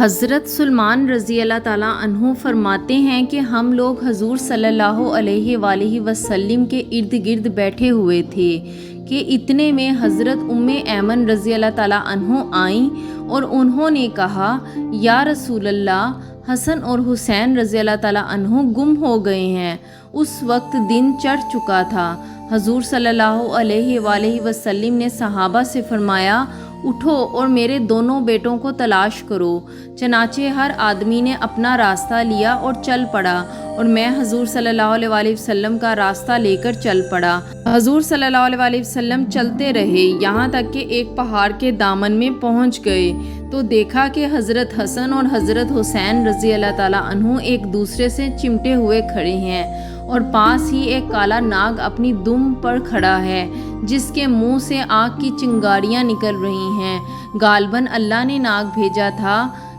حضرت سلمان رضی اللہ تعالیٰ عنہ فرماتے ہیں کہ ہم لوگ حضور صلی اللہ علیہ وآلہ وسلم کے ارد گرد بیٹھے ہوئے تھے کہ اتنے میں حضرت ایمن رضی اللہ تعالیٰ عنہ آئیں اور انہوں نے کہا، یا رسول اللہ، حسن اور حسین رضی اللہ تعالیٰ عنہ گم ہو گئے ہیں۔ اس وقت دن چڑھ چکا تھا۔ حضور صلی اللہ علیہ وآلہ وسلم نے صحابہ سے فرمایا، اٹھو اور میرے دونوں بیٹوں کو تلاش کرو۔ چنانچہ ہر آدمی نے اپنا راستہ لیا اور چل پڑا، اور میں حضور صلی اللہ علیہ وآلہ وسلم کا راستہ لے کر چل پڑا۔ حضور صلی اللہ علیہ وآلہ وسلم چلتے رہے، یہاں تک کہ ایک پہاڑ کے دامن میں پہنچ گئے تو دیکھا کہ حضرت حسن اور حضرت حسین رضی اللہ تعالیٰ عنہ ایک دوسرے سے چمٹے ہوئے کھڑے ہیں، اور پاس ہی ایک کالا ناگ اپنی دم پر کھڑا ہے جس کے منہ سے آگ کی چنگاریاں نکل رہی ہیں۔ غالباً اللہ نے ناگ بھیجا تھا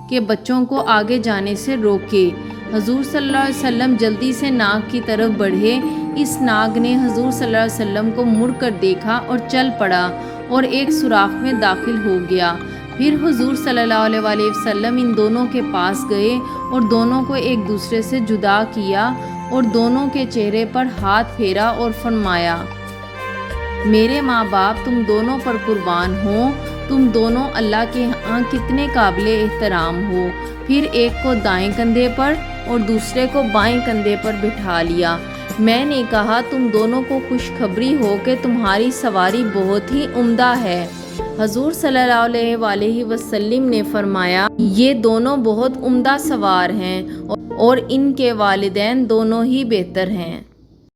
کہ بچوں کو آگے جانے سے روکے۔ حضور صلی اللہ علیہ وسلم جلدی سے ناگ کی طرف بڑھے۔ اس ناگ نے حضور صلی اللہ علیہ وسلم کو مڑ کر دیکھا اور چل پڑا اور ایک سوراخ میں داخل ہو گیا۔ پھر حضور صلی اللہ علیہ وآلہ وسلم ان دونوں کے پاس گئے اور دونوں کو ایک دوسرے سے جدا کیا اور دونوں کے چہرے پر ہاتھ پھیرا اور فرمایا، میرے ماں باپ تم دونوں پر قربان ہوں، تم دونوں اللہ کے ہاں کتنے قابل احترام ہو۔ پھر ایک کو دائیں کندھے پر اور دوسرے کو بائیں کندھے پر بٹھا لیا۔ میں نے کہا، تم دونوں کو خوشخبری ہو کہ تمہاری سواری بہت ہی عمدہ ہے۔ حضور صلی اللہ علیہ وآلہ وسلم نے فرمایا، یہ دونوں بہت عمدہ سوار ہیں اور ان کے والدین دونوں ہی بہتر ہیں۔